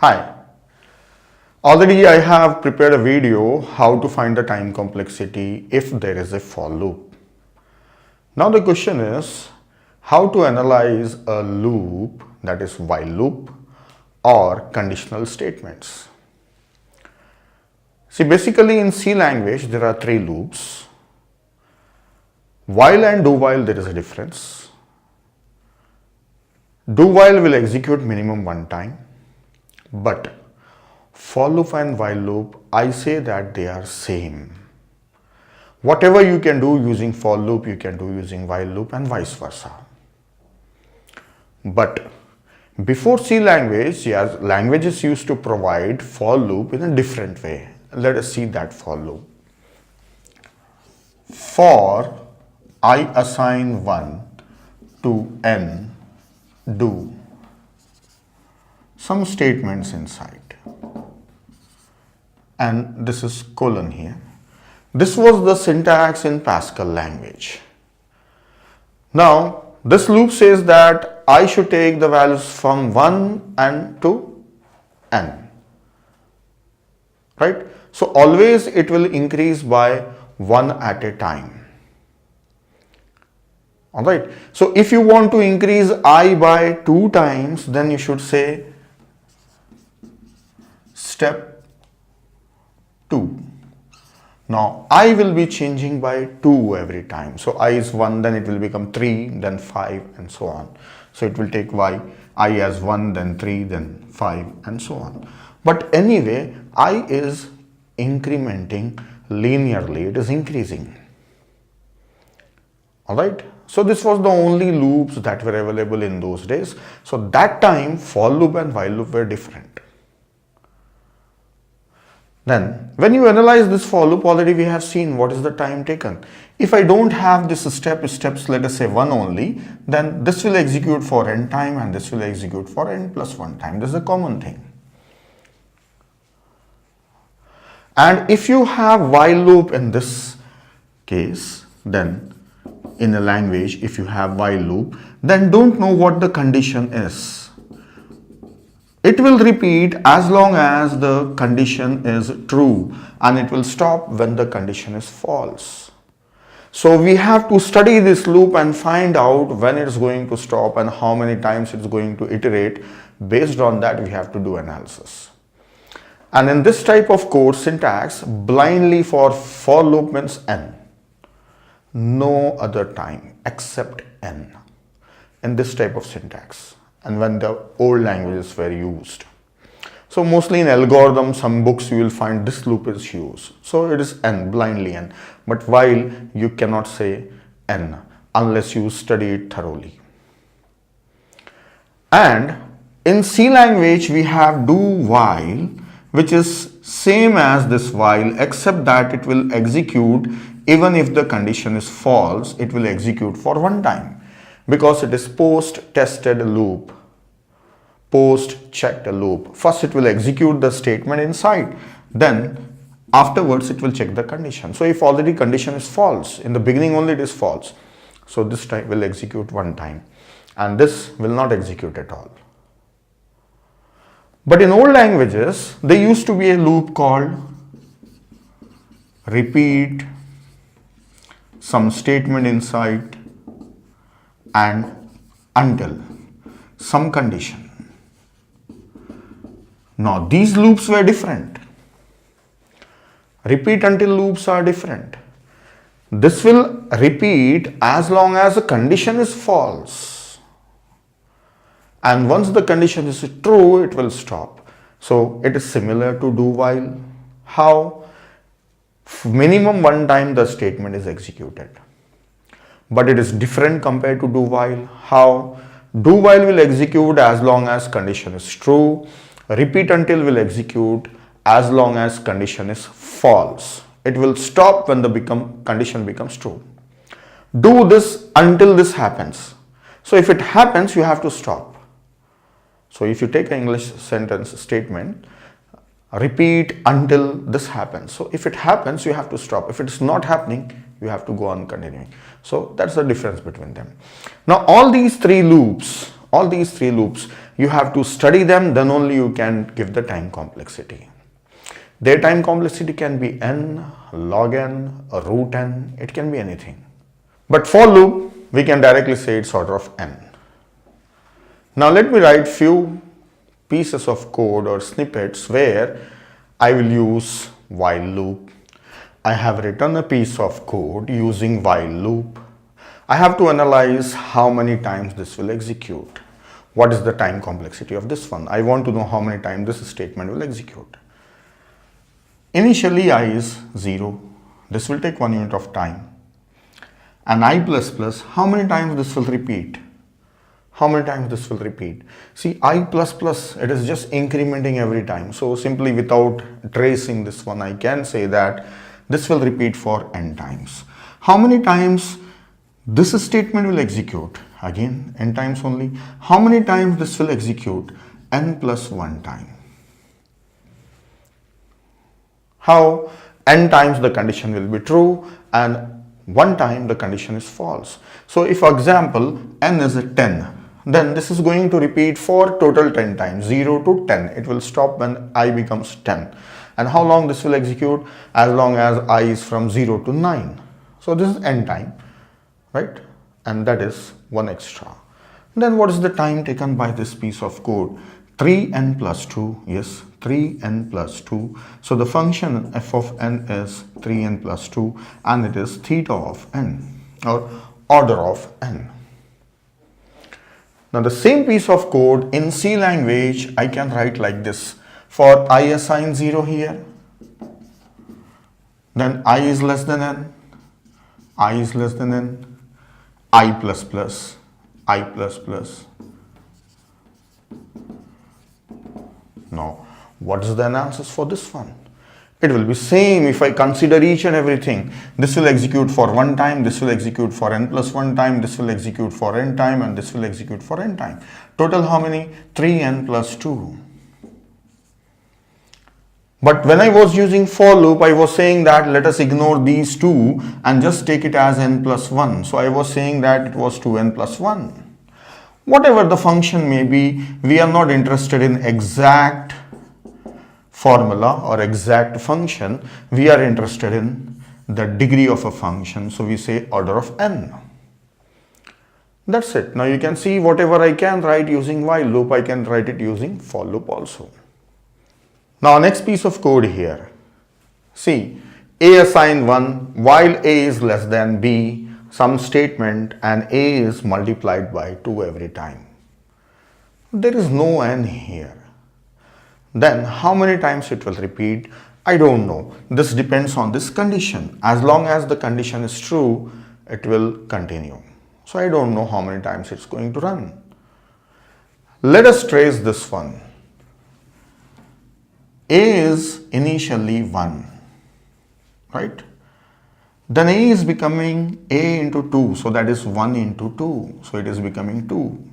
Hi, already I have prepared a video how to find the time complexity if there is a for loop. Now the question is how to analyze a loop, that is while loop or conditional statements. See, basically in C language there are three loops. While and do while there is a difference. Do while will execute minimum one time, but for loop and while loop, I say that they are same. Whatever you can do using for loop, you can do using while loop and vice versa. But before C language, yes, languages used to provide for loop in a different way. Let us see that for loop. For I assign 1 to n do some statements inside. And this is colon here. This was the syntax in Pascal language. Now, this loop says that I should take the values from 1 and to n. Right? So, always it will increase by 1 at a time. Alright. So, if you want to increase I by 2 times, then you should say step 2. Now I will be changing by 2 every time. So I is 1, then it will become 3, then 5 and so on. So it will take I as 1, then 3, then 5 and so on. But anyway, I is incrementing linearly, it is increasing. Alright. So this was the only loops that were available in those days. So that time for loop and while loop were different. Then when you analyze this for loop, already we have seen what is the time taken. If I don't have this steps, let us say 1 only, then this will execute for n time and this will execute for n plus 1 time. This is a common thing. And if you have while loop in this case, then in a language, if you have while loop, then don't know what the condition is. It will repeat as long as the condition is true and it will stop when the condition is false. So we have to study this loop and find out when it's going to stop and how many times it's going to iterate. Based on that, we have to do analysis. And in this type of code syntax, blindly for loop means n. No other time except n in this type of syntax. And when the old languages were used. So mostly in algorithms, some books you will find this loop is used. So it is n, blindly n. But while you cannot say n unless you study it thoroughly. And in C language we have do while, which is same as this while, except that it will execute even if the condition is false, it will execute for one time. Because it is post-tested loop, post-checked loop. First it will execute the statement inside, then afterwards it will check the condition. So if already condition is false, in the beginning only it is false, so this time will execute one time and this will not execute at all. But in old languages, there used to be a loop called repeat some statement inside and until some condition. Now these loops were different. Repeat until loops are different. This will repeat as long as the condition is false. And once the condition is true, it will stop. So it is similar to do while. How? Minimum one time the statement is executed. But it is different compared to do while. How? Do while will execute as long as condition is true. Repeat until will execute as long as condition is false. It will stop when the condition becomes true. Do this until this happens. So if it happens, you have to stop. So if you take an English sentence statement, repeat until this happens. So if it happens, you have to stop. If it is not happening, you have to go on continuing. So that's the difference between them. Now all these three loops You have to study them, then only you can give the time complexity. Their time complexity can be n, log n, or root n, it can be anything. But for loop, we can directly say it's order of n. Now let me write few pieces of code or snippets where I will use while loop. I have written a piece of code using while loop. I have to analyze how many times this will execute. What is the time complexity of this one? I want to know how many times this statement will execute. Initially I is 0. This will take 1 unit of time. And I++, how many times this will repeat? How many times this will repeat? See, I++, it is just incrementing every time. So simply without tracing this one, I can say that this will repeat for n times. How many times this statement will execute? Again, n times only. How many times this will execute? N plus 1 time. How? N times the condition will be true and 1 time the condition is false. So if, for example, n is a 10, then this is going to repeat for total 10 times, 0 to 10. It will stop when I becomes 10. And how long this will execute? As long as I is from 0 to 9. So this is n time, right? And that is 1 extra. Then what is the time taken by this piece of code? 3n plus 2, yes, 3n plus 2. So the function f of n is 3n plus 2 and it is theta of n or order of n. Now the same piece of code in C language I can write like this. For I assign 0 here, then I is less than n, I is less than n, I plus plus, I plus plus. Now, what is the analysis for this one? It will be same if I consider each and everything. This will execute for 1 time, this will execute for n plus 1 time, this will execute for n time, and this will execute for n time. Total how many? 3n plus 2. But when I was using for loop, I was saying that let us ignore these two and just take it as n plus 1. So I was saying that it was 2n plus 1. Whatever the function may be, we are not interested in exact formula or exact function. We are interested in the degree of a function. So we say order of n. That's it. Now you can see whatever I can write using while loop, I can write it using for loop also. Now next piece of code here. See, a assign 1 while a is less than b, some statement, and a is multiplied by 2 every time. There is no n here. Then how many times it will repeat? I don't know. This depends on this condition. As long as the condition is true, it will continue. So I don't know how many times it's going to run. Let us trace this one. A is initially 1, right? Then a is becoming a into 2, so that is 1 into 2, so it is becoming 2.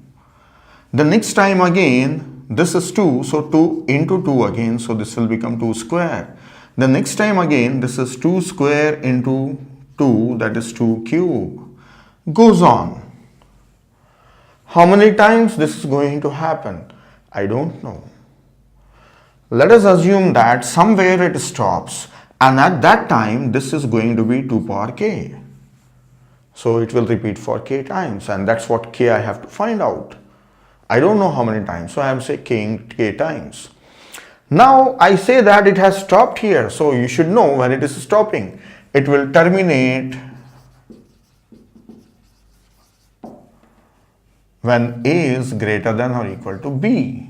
The next time again, this is 2, so 2 into 2 again, so this will become 2 square. The next time again, this is 2 square into 2, that is 2 cube. Goes on. How many times this is going to happen? I don't know. Let us assume that somewhere it stops, and at that time this is going to be 2 power k. So it will repeat for k times, and that's what k I have to find out. I don't know how many times, so I am saying k times. Now I say that it has stopped here, so you should know when it is stopping. It will terminate when a is greater than or equal to b.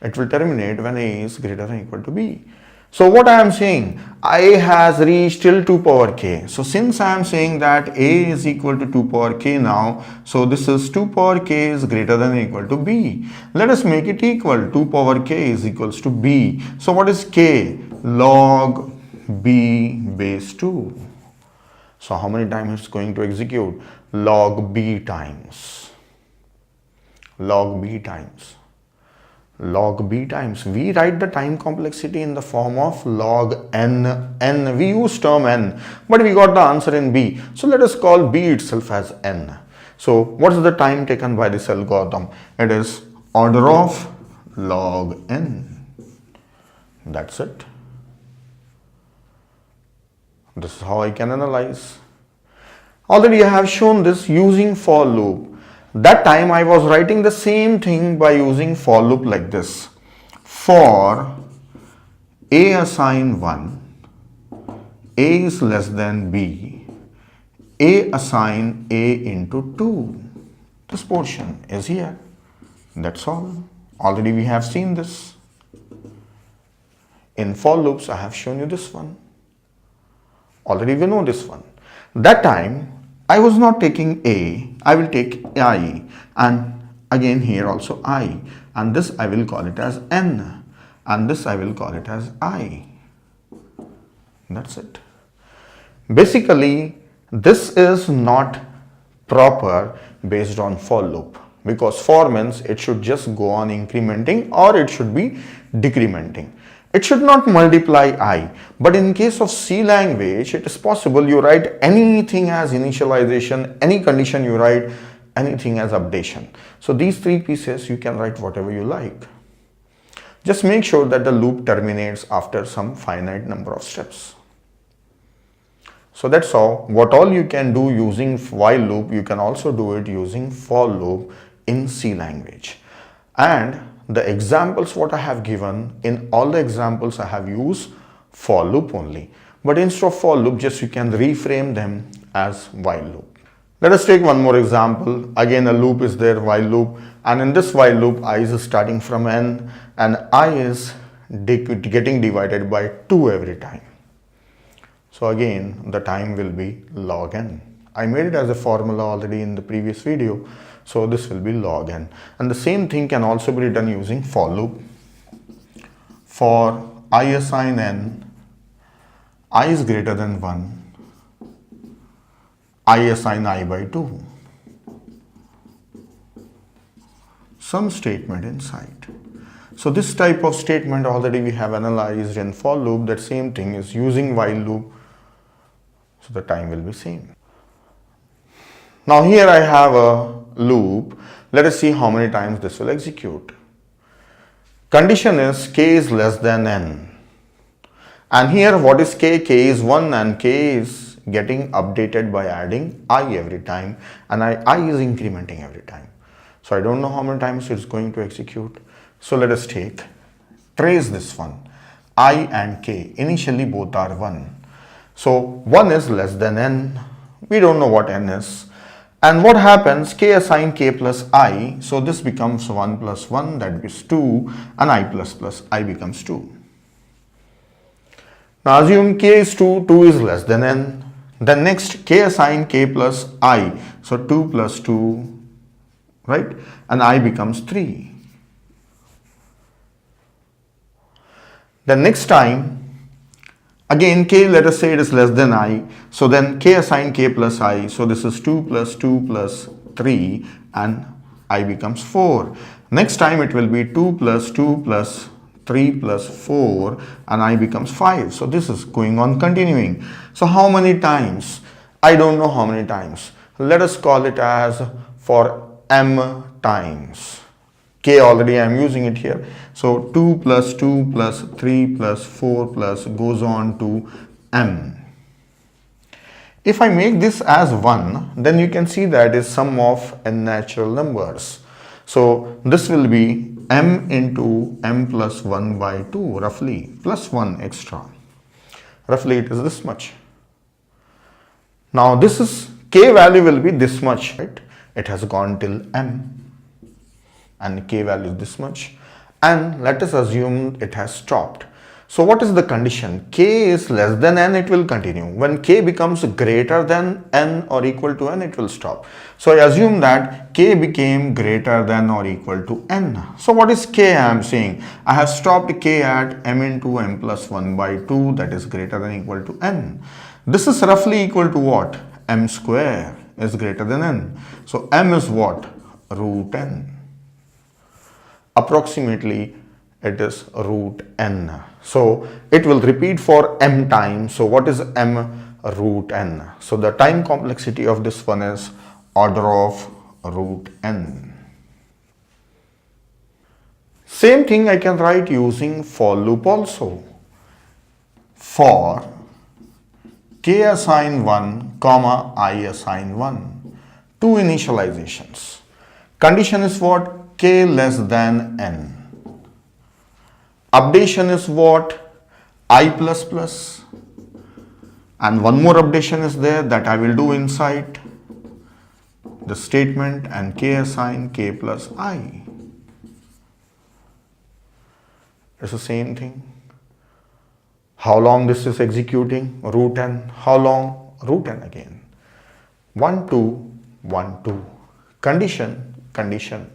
It will terminate when a is greater than or equal to b. So what I am saying, I has reached till 2 power k. So since I am saying that a is equal to 2 power k now, so this is 2 power k is greater than or equal to b. Let us make it equal. 2 power k is equals to b. So what is k? Log b base 2. So how many times it's going to execute? Log b times. Log b times. Log b times. We write the time complexity in the form of log n. We use term n, but we got the answer in b. So let us call b itself as n. So what is the time taken by this algorithm? It is order of log n. That's it. This is how I can analyze. Already I have shown this using for loop. That time I was writing the same thing by using for loop like this. For a assign 1, a is less than b, a assign a into 2. This portion is here. That's all. Already we have seen this. In for loops I have shown you this one. Already we know this one. That time I was not taking a, I will take I, and again here also I, and this I will call it as n, and this I will call it as I. That's it. Basically this is not proper based on for loop, because for means it should just go on incrementing or it should be decrementing. It should not multiply I, but in case of C language, it is possible you write anything as initialization, any condition you write, anything as updation. So these three pieces you can write whatever you like. Just make sure that the loop terminates after some finite number of steps. So that's all. What all you can do using while loop, you can also do it using for loop in C language. And the examples what I have given, in all the examples I have used for loop only, but instead of for loop just you can reframe them as while loop. Let us take one more example. Again a loop is there, while loop, and in this while loop I is starting from n and I is getting divided by 2 every time. So again the time will be log n. I made it as a formula already in the previous video. So this will be log n, and the same thing can also be done using for loop. For I assign n, I is greater than 1, I assign I by 2. Some statement inside. So this type of statement already we have analyzed in for loop. That same thing is using while loop. So the time will be same. Now here I have a loop. Let us see how many times this will execute. Condition is k is less than n, and here what is k? K is 1 and k is getting updated by adding I every time, and I is incrementing every time. So I don't know how many times it's going to execute. So let us trace this one. I and k initially both are 1. So 1 is less than n. We don't know what n is. And what happens? K assign k plus I, so this becomes 1 plus 1, that is 2, and I plus I becomes 2. Now assume k is 2, 2 is less than n. Then next k assign k plus I, so 2 plus 2, right, and I becomes 3. Then next time, again k, let us say it is less than I, so then k assign k plus I, so this is 2 plus 2 plus 3 and I becomes 4. Next time it will be 2 plus 2 plus 3 plus 4 and I becomes 5. So this is going on continuing. So how many times? I don't know how many times. Let us call it as for m times. K already I am using it here. So 2 plus 2 plus 3 plus 4 plus goes on to m. If I make this as 1, then you can see that is sum of n natural numbers. So this will be m into m plus 1 by 2 roughly, plus 1 extra. Roughly it is this much. Now this is k value will be this much, right? It has gone till m. And k value is this much, and let us assume it has stopped. So what is the condition? K is less than n, it will continue. When k becomes greater than n or equal to n, it will stop. So I assume that k became greater than or equal to n. So what is k I am saying? I have stopped k at m into m plus 1 by 2, that is greater than or equal to n. This is roughly equal to what? M square is greater than n. So m is what? Root n. Approximately it is root n. So it will repeat for m times. So what is m? Root n. So the time complexity of this one is order of root n. Same thing I can write using for loop also. For k assign 1 comma I assign 1. Two initializations. Condition is what? K less than n. Updation is what? I plus plus. And one more updation is there that I will do inside the statement, and k assign k plus I. It's the same thing. How long this is executing? Root n. How long? Root n again. 1, 2, 1, 2. Condition, condition.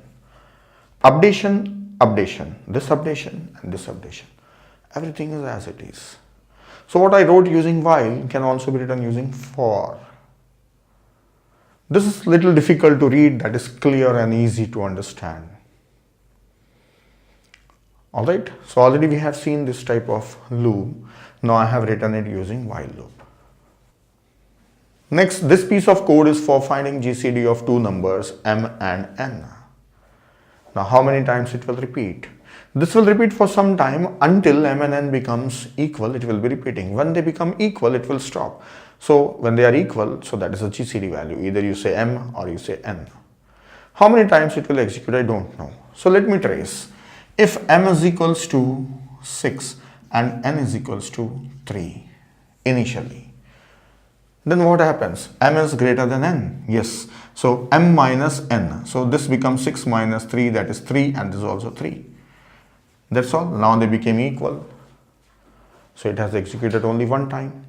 Updation, updation. This updation and this updation. Everything is as it is. So what I wrote using while can also be written using for. This is little difficult to read, that is clear and easy to understand. Alright, so already we have seen this type of loop. Now I have written it using while loop. Next, this piece of code is for finding GCD of two numbers m and n. Now how many times it will repeat? This will repeat for some time until m and n becomes equal. It will be repeating. When they become equal, it will stop. So when they are equal, so that is a GCD value. Either you say m or you say n. How many times it will execute? I don't know. So let me trace. If m is equals to 6 and n is equals to 3 initially, then what happens? M is greater than n. Yes. So m minus n. So this becomes 6 minus 3, that is 3, and this is also 3. That's all. Now they became equal. So it has executed only one time.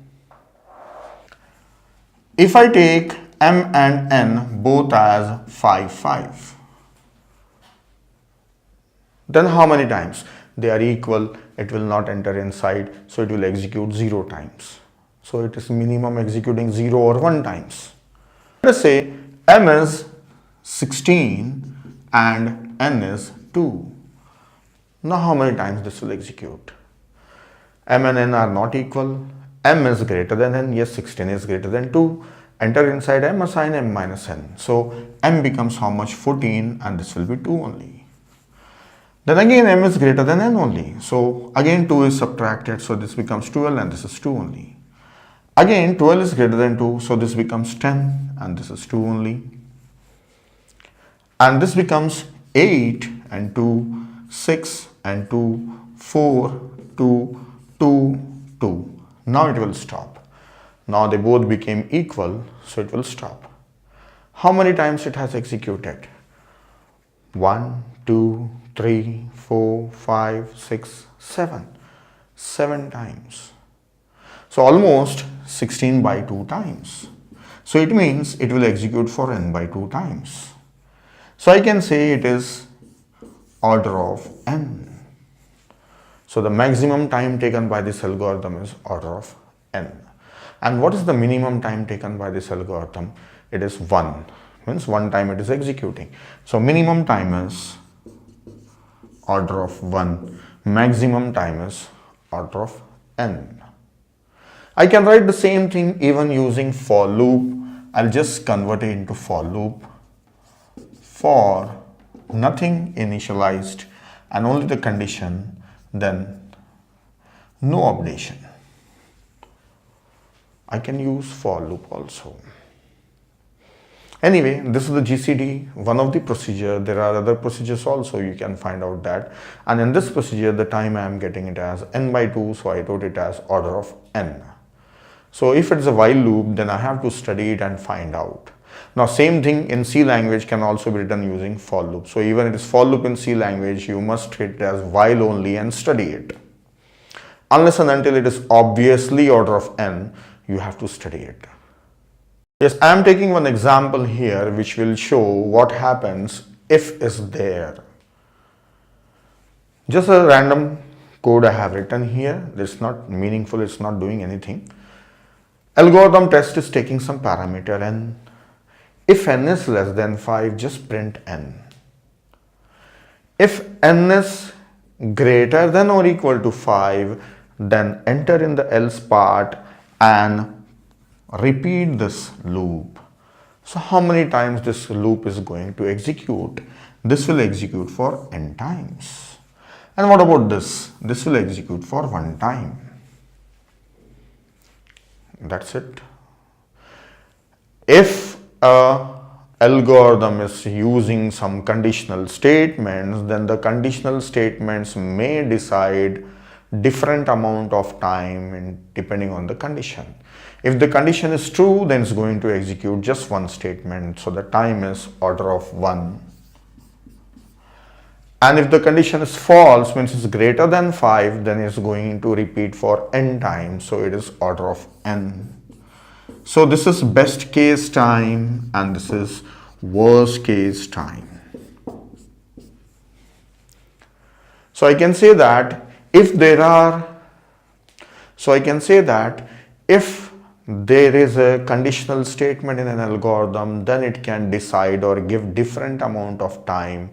If I take m and n both as 5, 5, then how many times? They are equal. It will not enter inside. So it will execute 0 times. So it is minimum executing 0 or 1 times. Let us say m is 16 and n is 2. Now how many times this will execute? M and n are not equal. M is greater than n. Yes, 16 is greater than 2. Enter inside m, assign m minus n. So m becomes how much? 14, and this will be 2 only. Then again m is greater than n only. So again 2 is subtracted. So this becomes 12 and this is 2 only. Again 12 is greater than 2. So this becomes 10 and this is 2 only. And this becomes 8 and 2, 6 and 2, 4, 2, 2, 2. Now it will stop. Now they both became equal. So it will stop. How many times it has executed? 1, 2, 3, 4, 5, 6, 7. 7 times. So almost 16 by 2 times. So it means it will execute for n by 2 times. So I can say it is order of n. So the maximum time taken by this algorithm is order of n. And what is the minimum time taken by this algorithm? It is 1. Means 1 time it is executing. So minimum time is order of 1. Maximum time is order of n. I can write the same thing even using for loop. I'll just convert it into for loop. For nothing initialized and only the condition, then no updation. I can use for loop also. Anyway, this is the GCD, one of the procedure. There are other procedures also, you can find out that. And in this procedure, the time I am getting it as n by 2, so I wrote it as order of n. So if it's a while loop, then I have to study it and find out. Now same thing in C language can also be written using for loop. So even it is for loop in C language, you must treat it as while only and study it. Unless and until it is obviously order of n, you have to study it. Yes, I am taking one example here which will show what happens if is there. Just a random code I have written here. It's not meaningful, it's not doing anything. Algorithm test is taking some parameter n. If n is less than 5, just print n. If n is greater than or equal to 5, then enter in the else part and repeat this loop. So how many times this loop is going to execute? This will execute for n times. And what about this? This will execute for one time. That's it. If a algorithm is using some conditional statements, then the conditional statements may decide different amount of time depending on the condition. If the condition is true, then it's going to execute just one statement, so the time is order of 1. And if the condition is false, means it's greater than 5, then it's going to repeat for n times, so it is order of n. So this is best case time and this is worst case time. So I can say that if there is a conditional statement in an algorithm, then it can decide or give different amount of time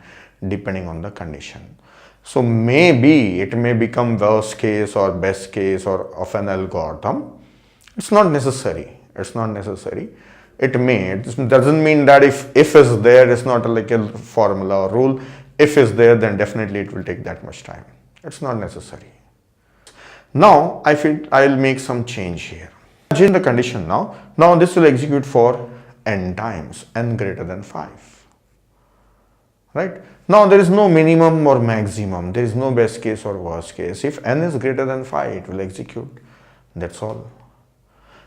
depending on the condition. So maybe it may become worst case or best case or of an algorithm. It's not necessary. It may. It doesn't mean that if is there, it's not like a formula or rule. If is there, then definitely it will take that much time. It's not necessary. Now I feel I'll make some change here. Imagine the condition now. Now this will execute for n times, n greater than 5. Right? Now there is no minimum or maximum. There is no best case or worst case. If n is greater than 5, it will execute. That's all.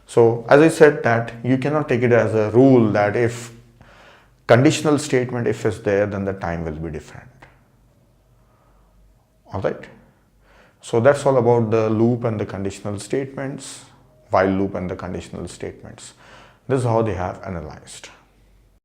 So as I said that you cannot take it as a rule that if conditional statement if is there, then the time will be different. Alright. So that's all about the loop and the conditional statements, while loop and the conditional statements. This is how they have analyzed.